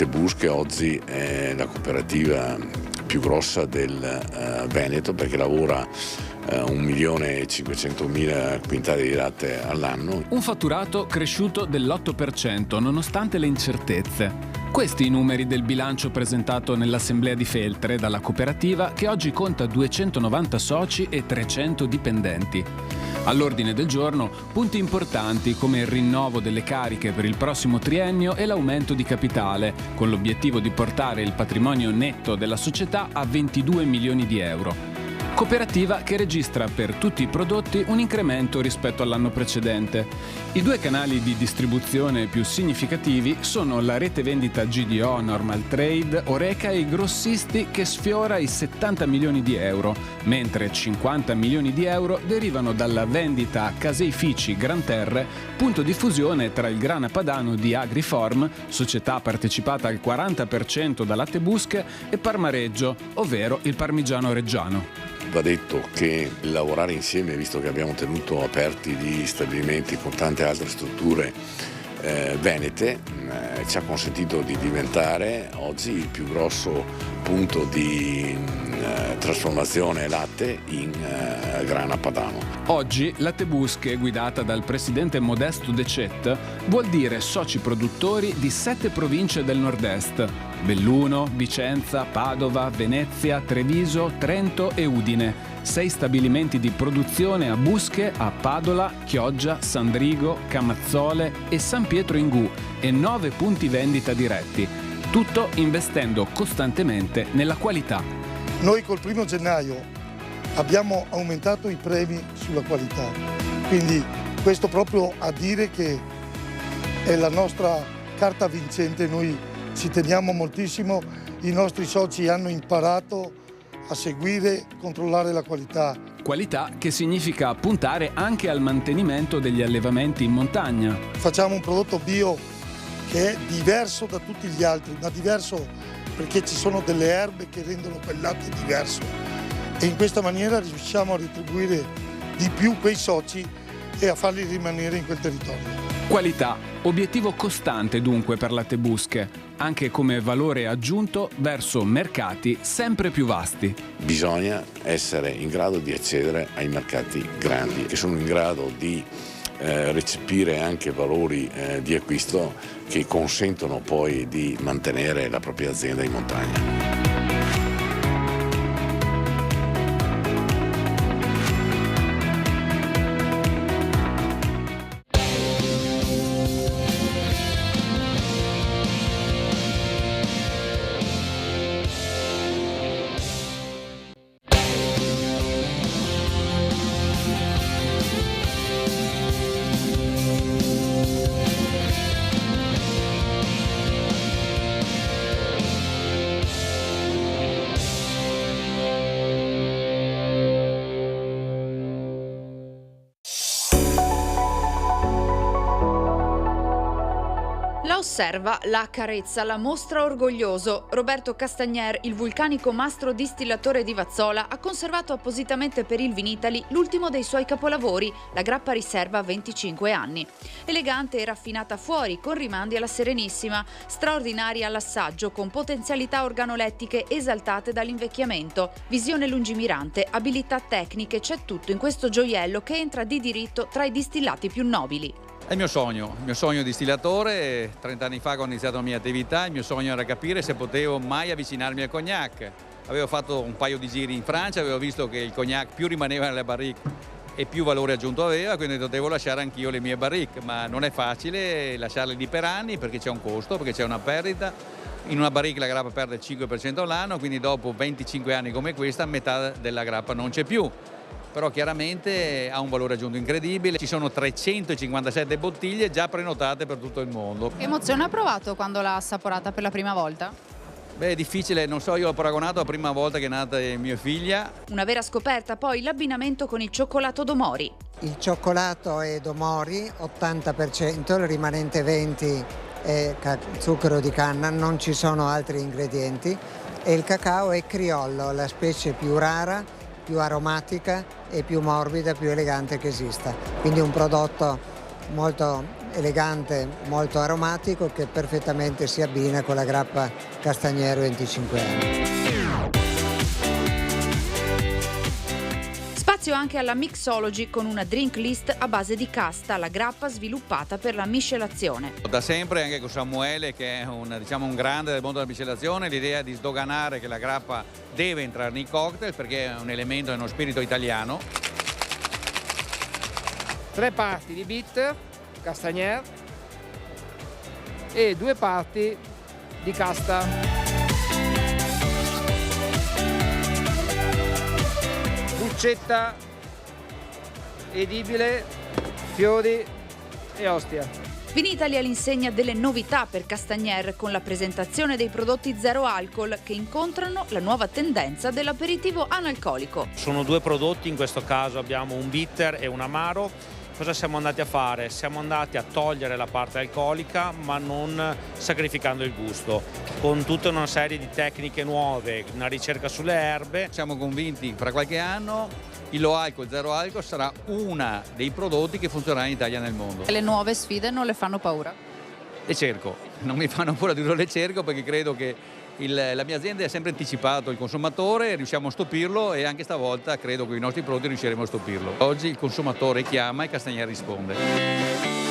Tebusche oggi è la cooperativa più grossa del Veneto, perché lavora 1.500.000 quintali di latte all'anno. Un fatturato cresciuto dell'8% nonostante le incertezze. Questi i numeri del bilancio presentato nell'assemblea di Feltre dalla cooperativa, che oggi conta 290 soci e 300 dipendenti. All'ordine del giorno punti importanti come il rinnovo delle cariche per il prossimo triennio e l'aumento di capitale, con l'obiettivo di portare il patrimonio netto della società a 22 milioni di euro. Cooperativa che registra per tutti i prodotti un incremento rispetto all'anno precedente. I due canali di distribuzione più significativi sono la rete vendita GDO Normal Trade, Horeca e i grossisti, che sfiora i 70 milioni di euro, mentre 50 milioni di euro derivano dalla vendita a caseifici Gran Terre, punto di fusione tra il grana padano di Agriform, società partecipata al 40% da Latte Busche, e Parmareggio, ovvero il parmigiano reggiano. Va detto che lavorare insieme, visto che abbiamo tenuto aperti gli stabilimenti con tante altre strutture venete, ci ha consentito di diventare oggi il più grosso punto di trasformazione latte in grana padano. Oggi Latte Busche, guidata dal presidente Modesto De Cet, vuol dire soci produttori di 7 province del nord-est: Belluno, Vicenza, Padova, Venezia, Treviso, Trento e Udine. 6 stabilimenti di produzione a Busche, a Padola, Chioggia, Sandrigo, Camazzole e San Pietro in Gu, e 9 punti vendita diretti. Tutto investendo costantemente nella qualità. Noi col 1° gennaio abbiamo aumentato i premi sulla qualità, quindi questo proprio a dire che è la nostra carta vincente. Noi ci teniamo moltissimo, i nostri soci hanno imparato a seguire, controllare la qualità. Qualità che significa puntare anche al mantenimento degli allevamenti in montagna. Facciamo un prodotto bio che è diverso da tutti gli altri, ma diverso perché ci sono delle erbe che rendono quel latte diverso, e in questa maniera riusciamo a retribuire di più quei soci e a farli rimanere in quel territorio. Qualità, obiettivo costante dunque per Latte Busche, anche come valore aggiunto verso mercati sempre più vasti. Bisogna essere in grado di accedere ai mercati grandi, che sono in grado di recepire anche valori di acquisto che consentono poi di mantenere la propria azienda in montagna. La osserva, la accarezza, la mostra orgoglioso. Roberto Castagner, il vulcanico mastro distillatore di Vazzola, ha conservato appositamente per il Vinitaly l'ultimo dei suoi capolavori, la grappa riserva a 25 anni. Elegante e raffinata fuori, con rimandi alla Serenissima, straordinaria all'assaggio, con potenzialità organolettiche esaltate dall'invecchiamento, visione lungimirante, abilità tecniche, c'è tutto in questo gioiello che entra di diritto tra i distillati più nobili. È il mio sogno distillatore. 30 anni fa, quando ho iniziato la mia attività, il mio sogno era capire se potevo mai avvicinarmi al cognac. Avevo fatto un paio di giri in Francia, avevo visto che il cognac più rimaneva nelle barrique e più valore aggiunto aveva, quindi devo lasciare anch'io le mie barrique, ma non è facile lasciarle lì per anni perché c'è un costo, perché c'è una perdita. In una barrique la grappa perde il 5% all'anno, quindi dopo 25 anni come questa metà della grappa non c'è più. Però chiaramente ha un valore aggiunto incredibile. Ci sono 357 bottiglie già prenotate per tutto il mondo. Che emozione ha provato quando l'ha assaporata per la prima volta? Beh, è difficile, non so, io l'ho paragonato la prima volta che è nata mia figlia. Una vera scoperta poi l'abbinamento con il cioccolato Domori. Il cioccolato è Domori, 80%, il rimanente 20% è zucchero di canna, non ci sono altri ingredienti. E il cacao è Criollo, la specie più rara, più aromatica e più morbida, più elegante che esista. Quindi un prodotto molto elegante, molto aromatico, che perfettamente si abbina con la grappa Castagnero 25 anni. Spazio anche alla mixology con una drink list a base di casta, la grappa sviluppata per la miscelazione. Da sempre anche con Samuele, che è un grande del mondo della miscelazione, l'idea di sdoganare che la grappa deve entrare nei cocktail perché è un elemento e uno spirito italiano. 3 parti di bitter, Castagner e 2 parti di casta. Buccetta, edibile, fiori e ostia. Vinitaly è all'insegna delle novità per Castagner con la presentazione dei prodotti zero alcol che incontrano la nuova tendenza dell'aperitivo analcolico. Sono 2 prodotti, in questo caso abbiamo un bitter e un amaro. Cosa siamo andati a fare? Siamo andati a togliere la parte alcolica ma non sacrificando il gusto, con tutta una serie di tecniche nuove, una ricerca sulle erbe. Siamo convinti fra qualche anno il low alcol, zero alcol sarà uno dei prodotti che funzionerà in Italia e nel mondo. Le nuove sfide non le fanno paura? Le cerco, non mi fanno paura di dirlo, le cerco perché credo che la mia azienda ha sempre anticipato il consumatore, riusciamo a stupirlo e anche stavolta credo che con i nostri prodotti riusciremo a stupirlo. Oggi il consumatore chiama e Castagner risponde.